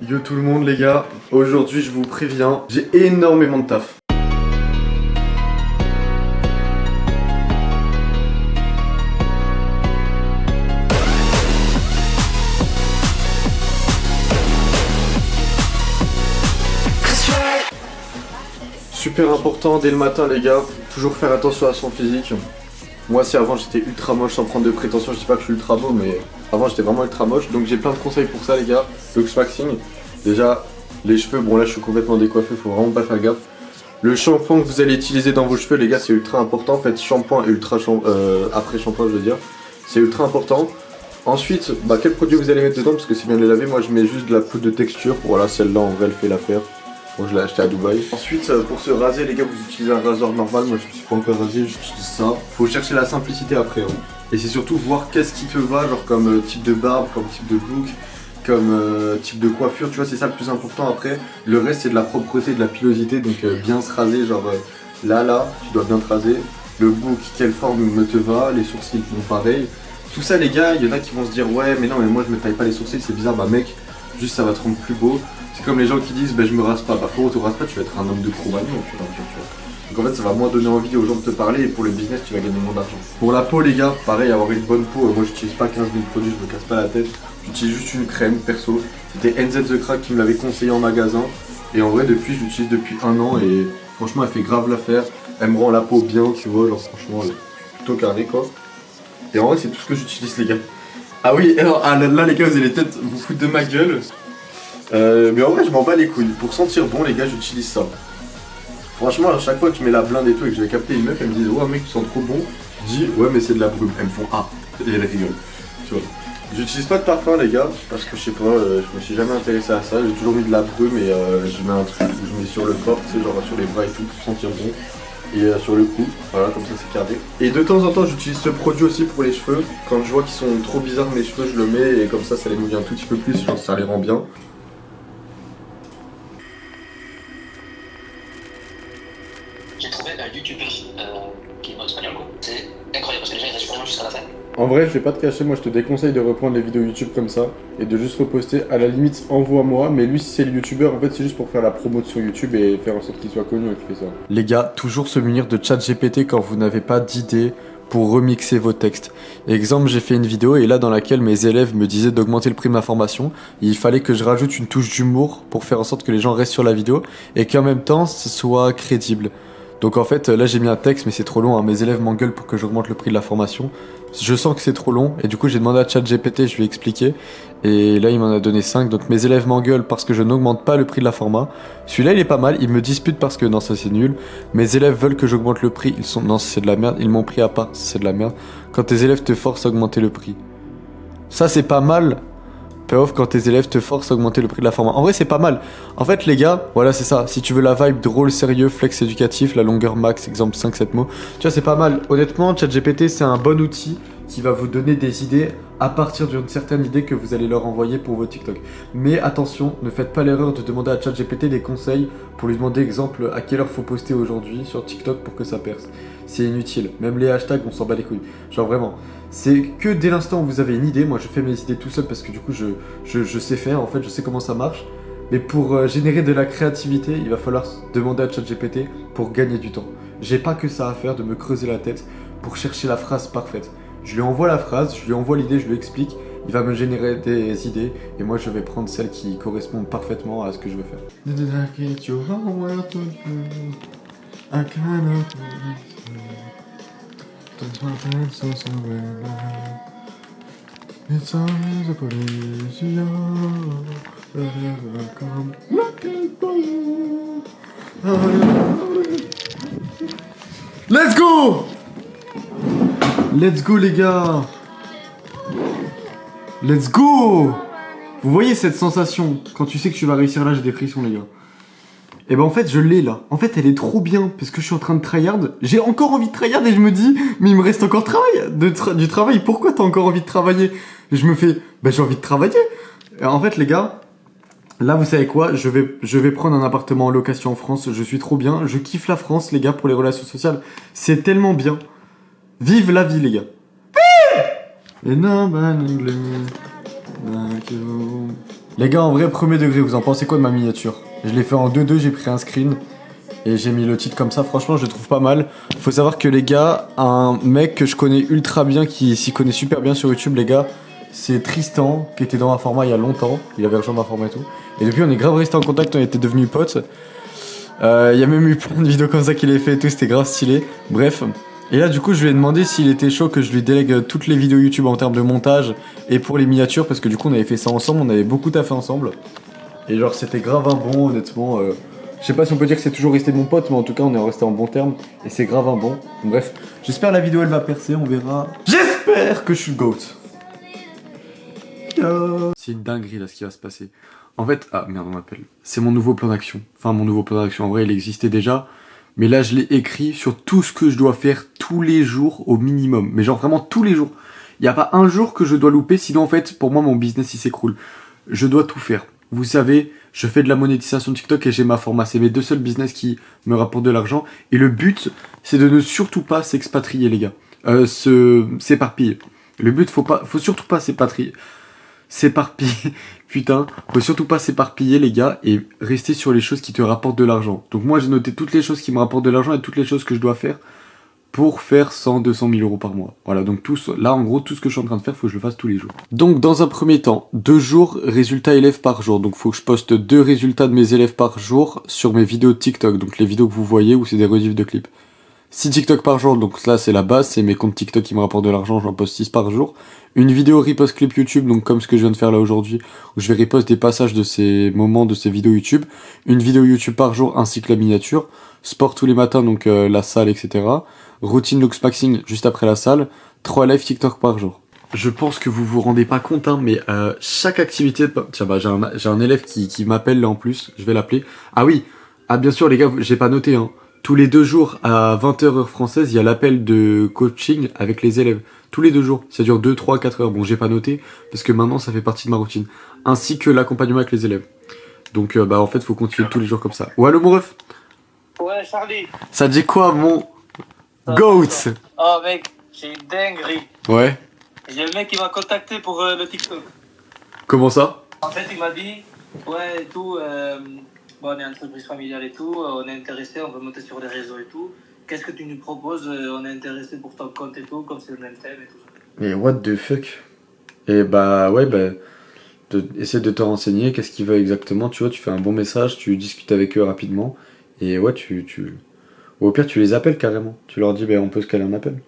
Yo tout le monde les gars, aujourd'hui je vous préviens, j'ai énormément de taf. Super important dès le matin les gars, toujours faire attention à son physique. Moi si avant j'étais ultra moche sans prendre de prétention, je dis pas que je suis ultra beau mais avant j'étais vraiment ultra moche. Donc j'ai plein de conseils pour ça les gars, looks waxing. Déjà les cheveux, bon là je suis complètement décoiffé, faut vraiment pas faire gaffe. Le shampoing que vous allez utiliser dans vos cheveux les gars c'est ultra important. En fait shampoing et après shampoing je veux dire, c'est ultra important. Ensuite, quel produit vous allez mettre dedans parce que c'est bien de les laver. Moi je mets juste de la poudre de texture, voilà celle-là en vrai elle fait l'affaire. Bon, je l'ai acheté à Dubaï. Ensuite, pour se raser, les gars, vous utilisez un rasoir normal. Moi, je me suis pas encore rasé, j'utilise ça. Faut chercher la simplicité après. Hein. Et c'est surtout voir qu'est-ce qui te va, genre comme type de barbe, comme type de look, comme type de coiffure. Tu vois, c'est ça le plus important après. Le reste, c'est de la propreté, de la pilosité. Donc, bien se raser, genre là, tu dois bien te raser. Le bouc, quelle forme te va. Les sourcils, bon, pareil. Tout ça, les gars, il y en a qui vont se dire, ouais, mais non, mais moi, je me taille pas les sourcils, c'est bizarre. Bah, mec, juste ça va te rendre plus beau. C'est comme les gens qui disent je me rase pas, frérot te rase pas, tu vas être un homme de Cro-Magnon au fur et à mesure, tu vois. Donc en fait ça va moins donner envie aux gens de te parler et pour le business tu vas gagner moins d'argent. Pour la peau les gars, pareil, avoir une bonne peau, moi j'utilise pas 15 000 produits, je me casse pas la tête. J'utilise juste une crème perso, c'était NZ The Crack qui me l'avait conseillé en magasin. Et en vrai depuis je l'utilise depuis 1 an et franchement elle fait grave l'affaire. Elle me rend la peau bien, tu vois, genre franchement elle est plutôt carré quoi. Et en vrai c'est tout ce que j'utilise les gars. Ah oui, alors là les gars vous allez peut-être vous foutre de ma gueule. Mais en vrai je m'en bats les couilles, pour sentir bon les gars j'utilise ça. Franchement à chaque fois que je mets la blinde et tout et que je vais capter une meuf, elles me disent ouais mec tu sens trop bon. Je dis ouais mais c'est de la brume, elles me font ah et elles rigolent. Tu vois. J'utilise pas de parfum les gars, parce que je sais pas, je me suis jamais intéressé à ça, j'ai toujours mis de la brume et je mets un truc où je mets sur le corps, tu sais genre sur les bras et tout pour sentir bon. Et sur le cou, voilà comme ça c'est carré. Et de temps en temps j'utilise ce produit aussi pour les cheveux. Quand je vois qu'ils sont trop bizarres mes cheveux je le mets et comme ça les mouille un tout petit peu plus, genre ça les rend bien. J'ai trouvé un youtubeur qui est en espagnol, quoi. C'est incroyable parce que les gens ils restent vraiment jusqu'à la fin. En vrai, je vais pas te cacher, moi je te déconseille de reprendre les vidéos YouTube comme ça et de juste reposter. À la limite, envoie-moi, mais lui, si c'est le youtubeur, en fait, c'est juste pour faire la promo sur YouTube et faire en sorte qu'il soit connu et qu'il fait ça. Les gars, toujours se munir de ChatGPT quand vous n'avez pas d'idée pour remixer vos textes. Exemple, j'ai fait une vidéo et là dans laquelle mes élèves me disaient d'augmenter le prix de ma formation, il fallait que je rajoute une touche d'humour pour faire en sorte que les gens restent sur la vidéo et qu'en même temps, ce soit crédible. Donc en fait, là j'ai mis un texte mais c'est trop long, hein. Mes élèves m'engueulent pour que j'augmente le prix de la formation. Je sens que c'est trop long et du coup j'ai demandé à ChatGPT, je lui ai expliqué. Et là il m'en a donné 5, donc mes élèves m'engueulent parce que je n'augmente pas le prix de la format. Celui-là il est pas mal, ils me disputent parce que non ça c'est nul. Mes élèves veulent que j'augmente le prix, ils sont non c'est de la merde, ils m'ont pris à pas, c'est de la merde. Quand tes élèves te forcent à augmenter le prix. Ça c'est pas mal. Payoff quand tes élèves te forcent à augmenter le prix de la format. En vrai, c'est pas mal. En fait, les gars, voilà, c'est ça. Si tu veux la vibe drôle, sérieux, flex éducatif, la longueur max, exemple 5-7 mots, tu vois, c'est pas mal. Honnêtement, ChatGPT, c'est un bon outil qui va vous donner des idées à partir d'une certaine idée que vous allez leur envoyer pour vos TikTok. Mais attention, ne faites pas l'erreur de demander à ChatGPT des conseils pour lui demander, exemple, à quelle heure faut poster aujourd'hui sur TikTok pour que ça perce. C'est inutile. Même les hashtags, on s'en bat les couilles. Genre vraiment. C'est que dès l'instant où vous avez une idée, moi je fais mes idées tout seul parce que du coup je sais faire, en fait je sais comment ça marche. Mais pour générer de la créativité, il va falloir demander à ChatGPT pour gagner du temps. J'ai pas que ça à faire de me creuser la tête pour chercher la phrase parfaite. Je lui envoie la phrase, je lui envoie l'idée, je lui explique, il va me générer des idées et moi je vais prendre celles qui correspondent parfaitement à ce que je veux faire. It's always a police, Let's go! Let's go les gars! Let's go! Vous voyez cette sensation quand tu sais que tu vas réussir là, j'ai des frissons les gars. Et ben en fait je l'ai là. En fait elle est trop bien parce que je suis en train de tryhard. J'ai encore envie de tryhard et je me dis mais il me reste encore du travail. Pourquoi t'as encore envie de travailler? Et je me fais j'ai envie de travailler. Et en fait les gars, là vous savez quoi, je vais prendre un appartement en location en France. Je suis trop bien. Je kiffe la France les gars pour les relations sociales. C'est tellement bien. Vive la vie les gars. Et Les gars, en vrai, premier degré, vous en pensez quoi de ma miniature? Je l'ai fait en 2-2, j'ai pris un screen. Et j'ai mis le titre comme ça, franchement je le trouve pas mal. Faut savoir que les gars, un mec que je connais ultra bien, qui s'y connaît super bien sur YouTube les gars, c'est Tristan, qui était dans ma format il y a longtemps. Il avait rejoint ma format et tout. Et depuis on est grave resté en contact, on était devenus potes. Il y a même eu plein de vidéos comme ça qu'il a fait et tout, c'était grave stylé. Bref. Et là du coup je lui ai demandé s'il était chaud que je lui délègue toutes les vidéos YouTube en termes de montage et pour les miniatures, parce que du coup on avait fait ça ensemble, on avait beaucoup taffé ensemble. Et genre c'était grave un bon honnêtement. Je sais pas si on peut dire que c'est toujours resté mon pote, mais en tout cas on est resté en bon terme et c'est grave un bon. Bref, j'espère la vidéo elle va percer, on verra. J'espère que je suis le GOAT. C'est une dinguerie là ce qui va se passer. En fait, ah merde on m'appelle. C'est mon nouveau plan d'action. Enfin mon nouveau plan d'action, en vrai il existait déjà. Mais là je l'ai écrit sur tout ce que je dois faire tous les jours au minimum. Mais genre vraiment tous les jours. Il n'y a pas un jour que je dois louper, sinon en fait pour moi mon business il s'écroule. Je dois tout faire. Vous savez, je fais de la monétisation TikTok et j'ai ma format. C'est mes deux seuls business qui me rapportent de l'argent. Et le but, c'est de ne surtout pas s'expatrier, les gars. S'éparpiller. Le but, faut surtout pas s'éparpiller. Putain, faut surtout pas s'éparpiller, les gars, et rester sur les choses qui te rapportent de l'argent. Donc moi, j'ai noté toutes les choses qui me rapportent de l'argent et toutes les choses que je dois faire pour faire 100-200 000 euros par mois. Voilà, donc là en gros tout ce que je suis en train de faire, faut que je le fasse tous les jours. Donc dans un premier temps, 2 jours, résultats élèves par jour. Donc faut que je poste 2 résultats de mes élèves par jour sur mes vidéos TikTok. Donc les vidéos que vous voyez où c'est des rediffs de clips. 6 TikTok par jour, donc là c'est la base, c'est mes comptes TikTok qui me rapportent de l'argent, j'en poste 6 par jour. Une vidéo repost clip YouTube, donc comme ce que je viens de faire là aujourd'hui, où je vais repost des passages de ces moments de ces vidéos YouTube. Une vidéo YouTube par jour ainsi que la miniature. Sport tous les matins, donc la salle, etc. Routine Luxpaxing juste après la salle. 3 lives TikTok par jour. Je pense que vous vous rendez pas compte, hein, mais chaque activité... Tiens, bah j'ai un élève qui m'appelle là en plus, je vais l'appeler. Ah oui, ah bien sûr les gars, j'ai pas noté, hein. Tous les 2 jours à 20h heure française, il y a l'appel de coaching avec les élèves. Tous les 2 jours. Ça dure 2, 3, 4 heures. Bon, j'ai pas noté parce que maintenant ça fait partie de ma routine. Ainsi que l'accompagnement avec les élèves. Donc bah en fait, faut continuer tous les jours comme ça. Ouais, allô mon ref? Ouais, Charlie. Ça dit quoi mon GOAT? Oh mec, j'ai une dinguerie. Ouais. J'ai le mec qui m'a contacté pour le TikTok. Comment ça? En fait, il m'a dit, ouais, et tout, bon, on est entreprise familiale et tout, on est intéressé, on veut monter sur les réseaux et tout. Qu'est-ce que tu nous proposes? On est intéressé pour ton compte et tout, comme c'est le même thème et tout ça. Mais what the fuck? Et bah ouais, bah essaie de te renseigner, qu'est-ce qu'ils veulent exactement, tu vois, tu fais un bon message, tu discutes avec eux rapidement, et ouais, ou au pire tu les appelles carrément, tu leur dis bah on peut se caler un appel.